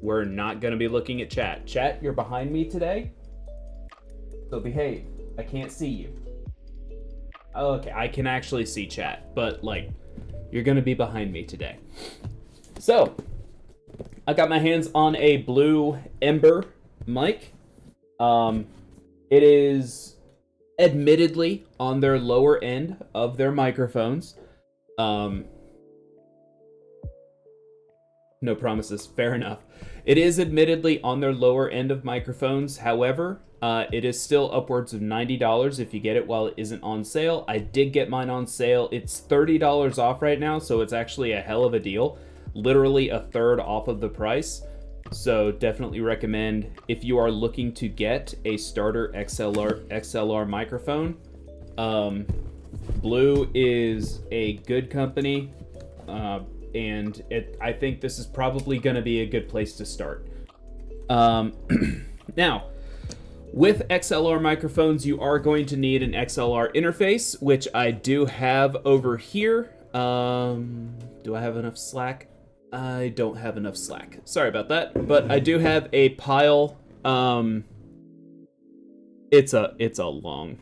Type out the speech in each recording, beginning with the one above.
we're not going to be looking at chat. Chat, you're behind me today, so behave. I can't see you. Okay, I can actually see chat, but like, you're going to be behind me today. So, I got my hands on a blue Ember mic. It is admittedly on their lower end of their microphones. No promises, fair enough. It is admittedly on their lower end of microphones. However, it is still upwards of $90 if you get it while it isn't on sale. I did get mine on sale. It's $30 off right now, so it's actually a hell of a deal. Literally a third off of the price. So definitely recommend if you are looking to get a starter XLR microphone. Blue is a good company. And I think this is probably going to be a good place to start. Now, with XLR microphones, you are going to need an XLR interface, which I do have over here. Do I have enough slack? I don't have enough slack. Sorry about that, but I do have a pile. It's a long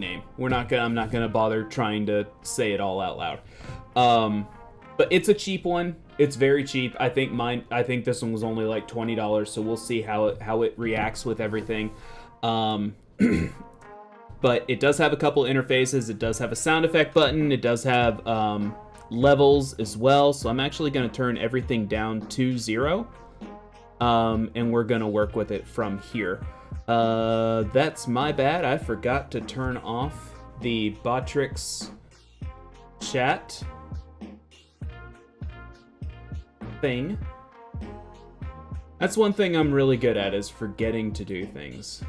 name. I'm not gonna bother trying to say it all out loud. But it's a cheap one. It's very cheap. I think this one was only like $20, so we'll see how it reacts with everything. But it does have a couple interfaces. It does have a sound effect button. It does have levels as well. So I'm actually gonna turn everything down to 0. And we're gonna work with it from here. That's my bad. I forgot to turn off the Botrix chat thing. That's one thing I'm really good at, is forgetting to do things.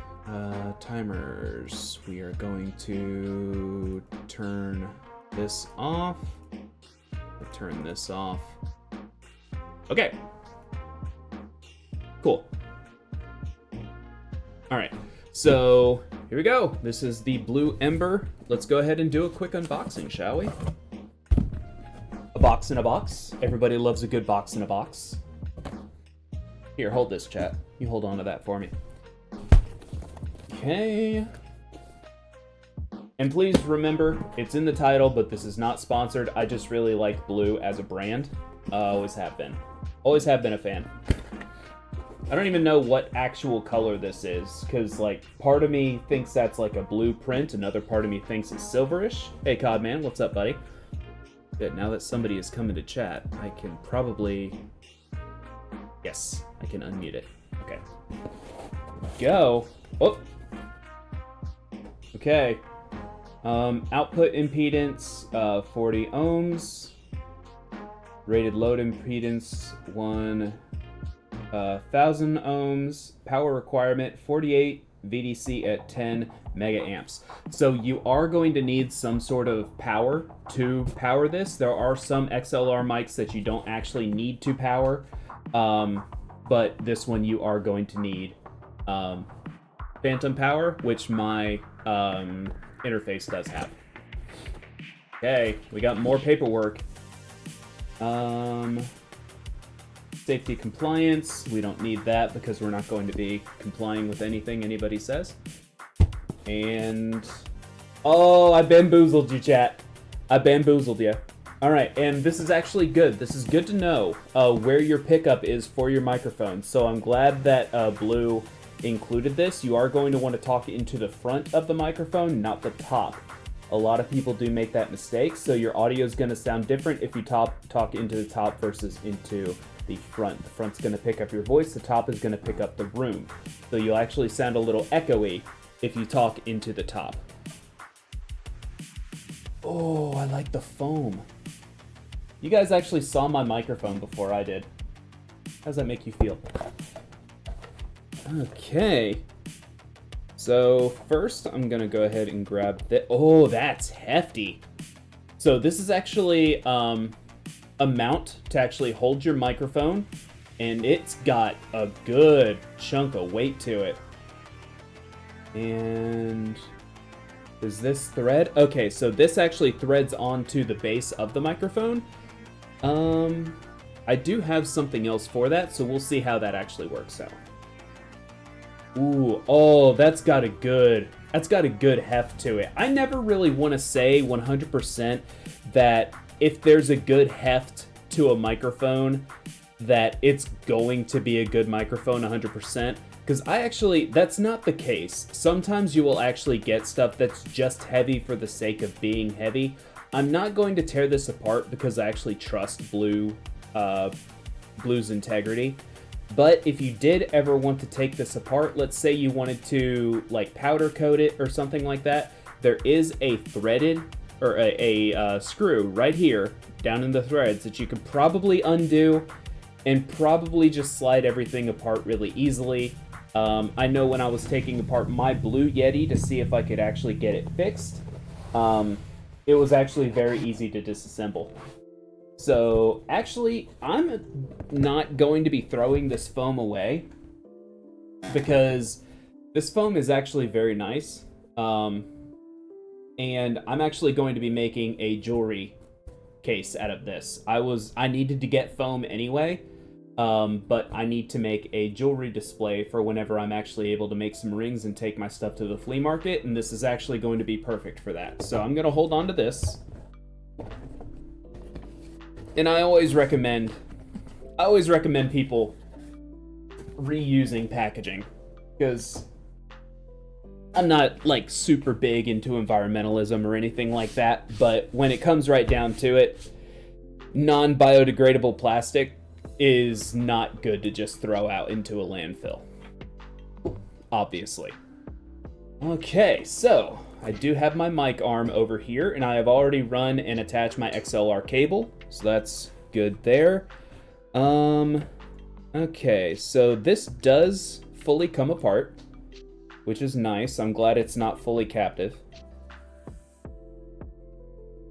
Timers. We are going to turn this off. We'll turn this off. Okay. Cool. All right, so here we go. This is the blue Ember. Let's go ahead and do a quick unboxing, shall we? A box in a box. Everybody loves a good box in a box. Here, hold this, chat. You hold on to that for me. Okay. And please remember, it's in the title, but this is not sponsored. I just really like blue as a brand. Always have been. Always have been a fan. I don't even know what actual color this is, because, like, part of me thinks that's, like, a blue print, another part of me thinks it's silverish. Hey, Codman, what's up, buddy? Good, now that somebody is coming to chat, I can probably... Yes, I can unmute it. Okay. Go. Oh! Okay. Output impedance, 40 ohms. Rated load impedance, 1,000 ohms. Power requirement 48 VDC at 10 mega amps. So you are going to need some sort of power to power this. There are some XLR mics that you don't actually need to power, but this one you are going to need phantom power, which my interface does have. Okay, we got more paperwork. Safety compliance, we don't need that because we're not going to be complying with anything anybody says. And, oh, I bamboozled you, chat. I bamboozled you. All right, and this is actually good. This is good to know where your pickup is for your microphone. So I'm glad that Blue included this. You are going to want to talk into the front of the microphone, not the top. A lot of people do make that mistake, so your audio is going to sound different if you talk into the top versus into the front. The front's going to pick up your voice, the top is going to pick up the room. So you'll actually sound a little echoey if you talk into the top. Oh, I like the foam. You guys actually saw my microphone before I did. How does that make you feel? Okay. So first, I'm gonna go ahead and grab that. Oh, that's hefty. So this is actually a mount to actually hold your microphone, and it's got a good chunk of weight to it. And does this thread? Okay, so this actually threads onto the base of the microphone. I do have something else for that, so we'll see how that actually works out. Ooh, oh, that's got a good heft to it. I never really want to say 100% that if there's a good heft to a microphone, that it's going to be a good microphone 100%, because that's not the case. Sometimes you will actually get stuff that's just heavy for the sake of being heavy. I'm not going to tear this apart because I actually trust Blue's integrity. But if you did ever want to take this apart, let's say you wanted to like powder coat it or something like that, there is a threaded or a screw right here down in the threads that you could probably undo and probably just slide everything apart really easily. I know when I was taking apart my Blue Yeti to see if I could actually get it fixed, it was actually very easy to disassemble. So actually, I'm not going to be throwing this foam away because this foam is actually very nice. And I'm actually going to be making a jewelry case out of this. I needed to get foam anyway, but I need to make a jewelry display for whenever I'm actually able to make some rings and take my stuff to the flea market, and this is actually going to be perfect for that. So I'm going to hold on to this. And I always recommend people reusing packaging, because I'm not like super big into environmentalism or anything like that, but when it comes right down to it, non-biodegradable plastic is not good to just throw out into a landfill, obviously. Okay, so I do have my mic arm over here, and I have already run and attached my XLR cable, so that's good there. Okay, so this does fully come apart, which is nice. I'm glad it's not fully captive.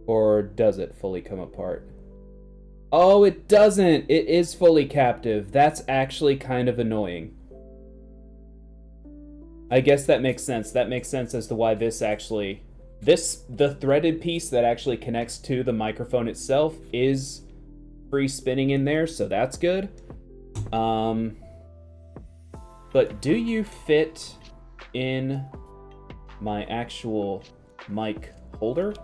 Or does it fully come apart? Oh, it doesn't! It is fully captive. That's actually kind of annoying. I guess that makes sense. That makes sense as to why the threaded piece that actually connects to the microphone itself is free spinning in there, so that's good. But do you fit in my actual mic holder?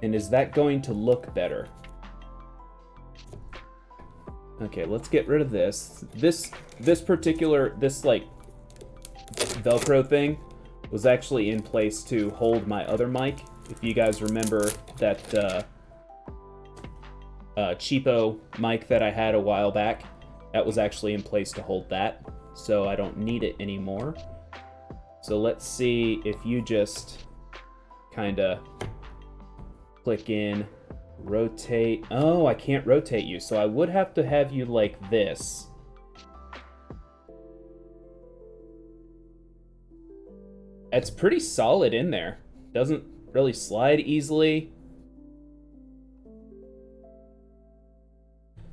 And is that going to look better? Okay, let's get rid of this. This like Velcro thing was actually in place to hold my other mic. If you guys remember that cheapo mic that I had a while back, that was actually in place to hold that, so I don't need it anymore. So let's see if you just kind of click in, rotate. Oh, I can't rotate you, so I would have to have you like this. It's pretty solid in there. Doesn't really slide easily.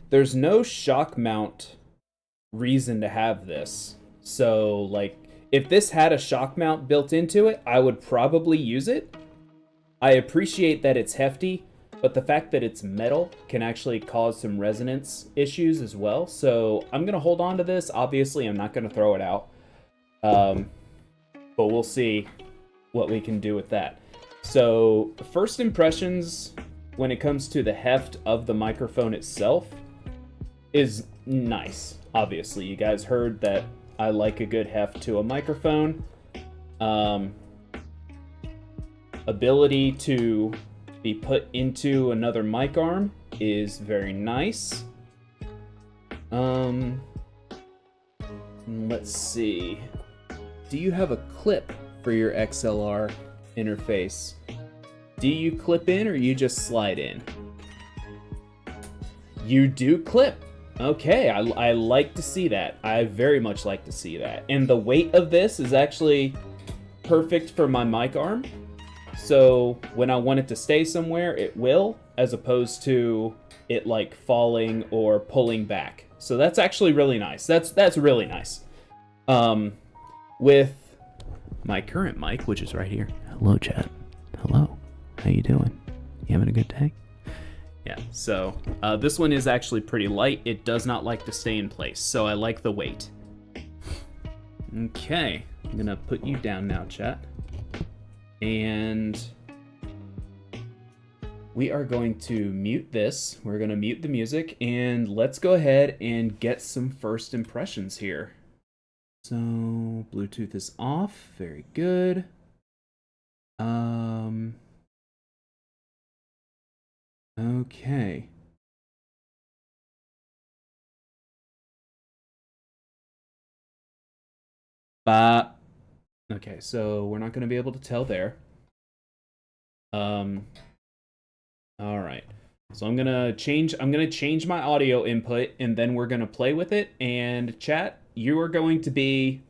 There's no shock mount reason to have this. So, like, if this had a shock mount built into it, I would probably use it. I appreciate that it's hefty, but the fact that it's metal can actually cause some resonance issues as well. So I'm going to hold on to this. Obviously, I'm not going to throw it out. But we'll see what we can do with that. So first impressions when it comes to the heft of the microphone itself is nice. Obviously, you guys heard that I like a good heft to a microphone. Ability to be put into another mic arm is very nice. Let's see. Do you have a clip for your XLR interface? Do you clip in or you just slide in? You do clip. Okay, I like to see that. I very much like to see that. And the weight of this is actually perfect for my mic arm. So when I want it to stay somewhere, it will, as opposed to it like falling or pulling back. So that's actually really nice. That's really nice. With my current mic, which is right here. Hello, chat. Hello. How you doing? You having a good day? Yeah, so this one is actually pretty light. It does not like to stay in place, so I like the weight. Okay, I'm gonna put you down now, chat. And we are going to mute this. We're gonna mute the music, and let's go ahead and get some first impressions here. So, Bluetooth is off, very good. Okay. Okay, so we're not going to be able to tell there. All right. So I'm gonna change my audio input, and then we're gonna play with it. And chat, you are going to be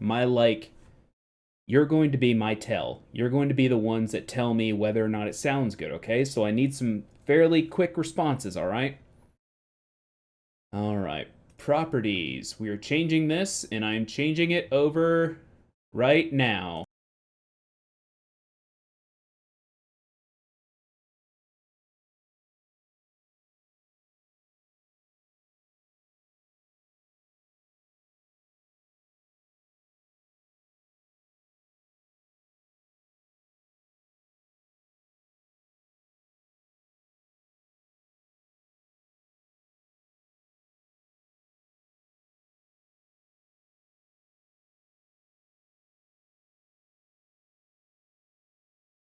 you're going to be my tell. You're going to be the ones that tell me whether or not it sounds good. Okay, so I need some fairly quick responses. All right. All right. Properties. We are changing this, and I'm changing it over right now.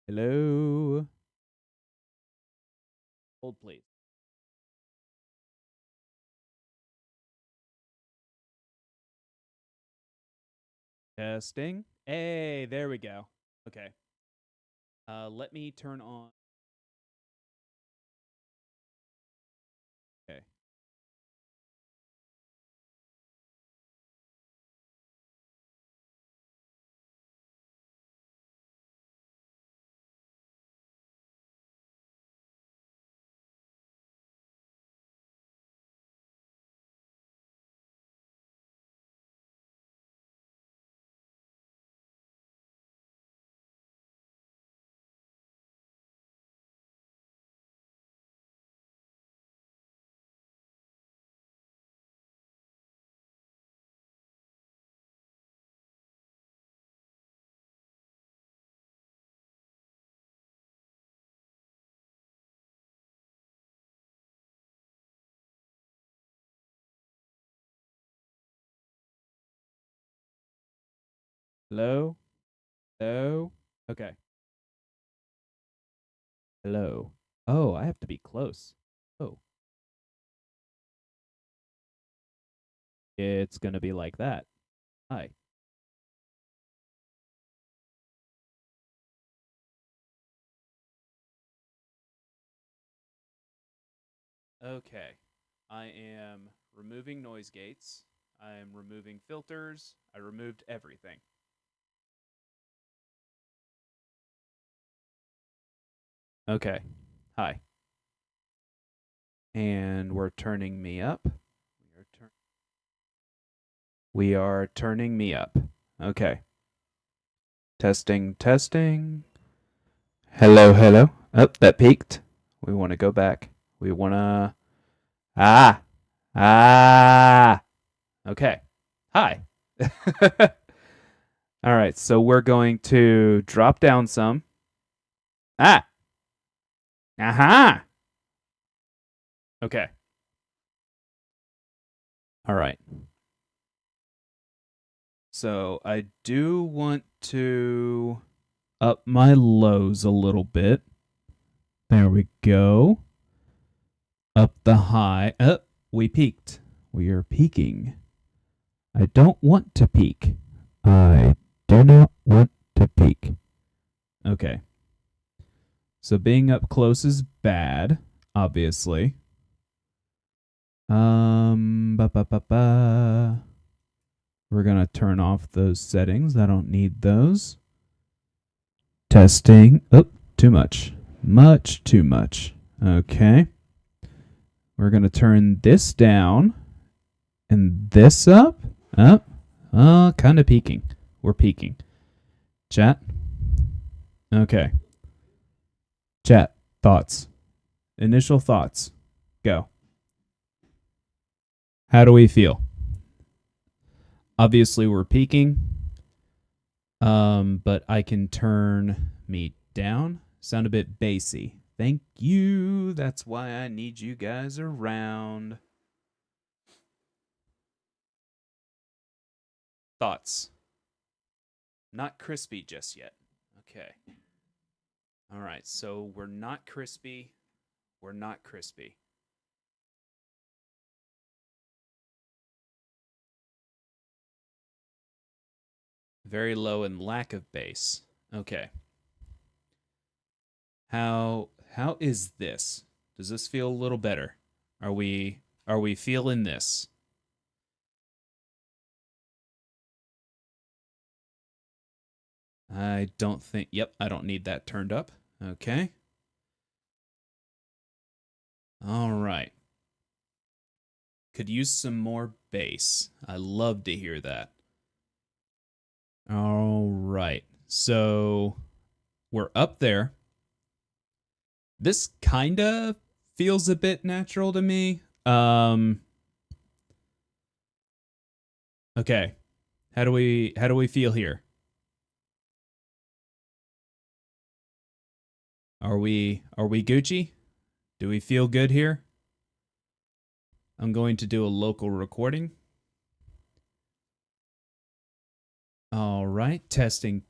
Hello. Hold, please. Testing. Hey, there we go. Okay. Let me turn on. Okay. Hello? Hello? Okay. Hello. Oh, I have to be close. Oh. It's gonna be like that. Hi. Okay. I am removing noise gates. I am removing filters. I removed everything. Okay. Hi. And we're turning me up. We are turning me up. Okay. Testing, testing. Hello, hello. Oh, that peaked. We want to go back. We want to. Ah. Okay. Hi. All right. So we're going to drop down some. Ah. Aha. Okay. All right. So I do want to up my lows a little bit. There we go. Up the high. We peaked. We are peaking. I don't want to peak. I do not want to peak. Okay. So being up close is bad, obviously. We're gonna turn off those settings. I don't need those. Testing. Oh, too much. Much too much. Okay. We're gonna turn this down and this up. Up. Kind of peaking. We're peaking. Chat. Okay. Chat. Thoughts. initial thoughts. Go. How do we feel? Obviously, we're peaking. But I can turn me down. Sound a bit bassy. Thank you. That's why I need you guys around. Thoughts? Not crispy just yet. Okay. All right, so we're not crispy. We're not crispy. Very low in lack of bass. Okay. How is this? Does this feel a little better? Are we feeling this? I don't think. Yep, I don't need that turned up. Okay. All right. Could use some more bass. I love to hear that. All right. So we're up there. This kind of feels a bit natural to me. Okay. How do we feel here? Are we Gucci? Do we feel good here? I'm going to do a local recording. All right, testing.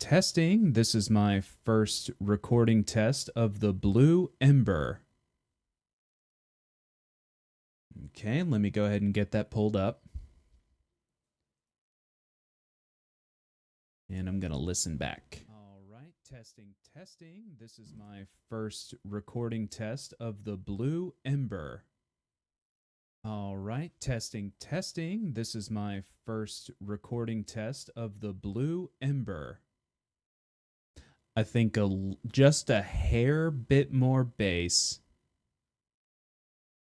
This is my first recording test of the Blue Ember. Okay, let me go ahead and get that pulled up. And I'm going to listen back. All right, testing. This is my first recording test of the Blue Ember. All right, testing. This is my first recording test of the Blue Ember. I think just a hair bit more bass.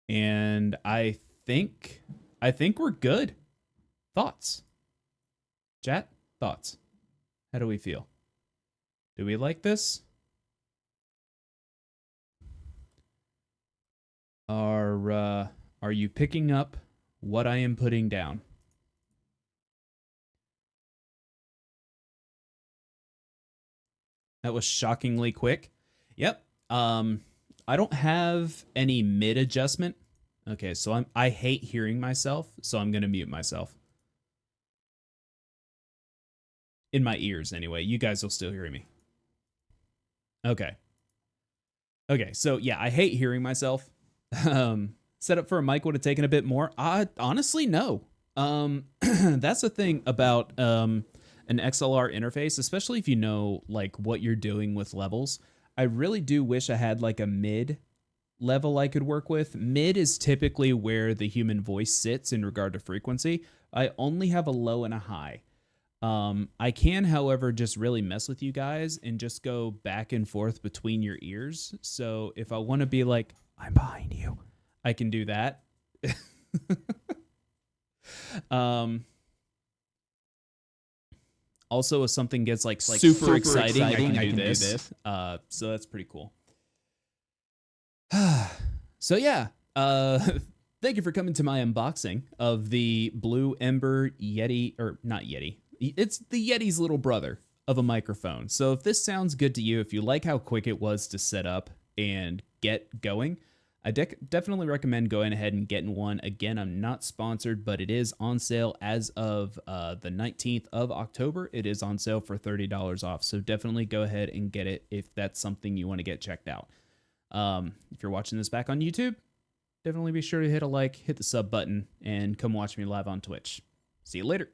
And I think we're good. Thoughts? Chat? Thoughts? How do we feel? Do we like this? Are you picking up what I am putting down? That was shockingly quick. Yep. I don't have any mid adjustment. Okay, so I hate hearing myself, so I'm going to mute myself. In my ears anyway. You guys will still hear me. Okay. Okay, so yeah, I hate hearing myself. Setup for a mic would have taken a bit more. Honestly, no. That's the thing about an XLR interface, especially if you know like what you're doing with levels. I really do wish I had like a mid level I could work with. Mid is typically where the human voice sits in regard to frequency. I only have a low and a high. I can, however, just really mess with you guys and just go back and forth between your ears. So if I want to be like, I'm behind you, I can do that. Also, if something gets like super exciting, I can do this. So that's pretty cool. So yeah, thank you for coming to my unboxing of the Blue Ember Yeti, or not Yeti. It's the Yeti's little brother of a microphone. So if this sounds good to you, if you like how quick it was to set up and get going, I definitely recommend going ahead and getting one. Again, I'm not sponsored, but it is on sale as of the 19th of October. It is on sale for $30 off. So definitely go ahead and get it if that's something you want to get checked out. If you're watching this back on YouTube, definitely be sure to hit a like, hit the sub button, and come watch me live on Twitch. See you later.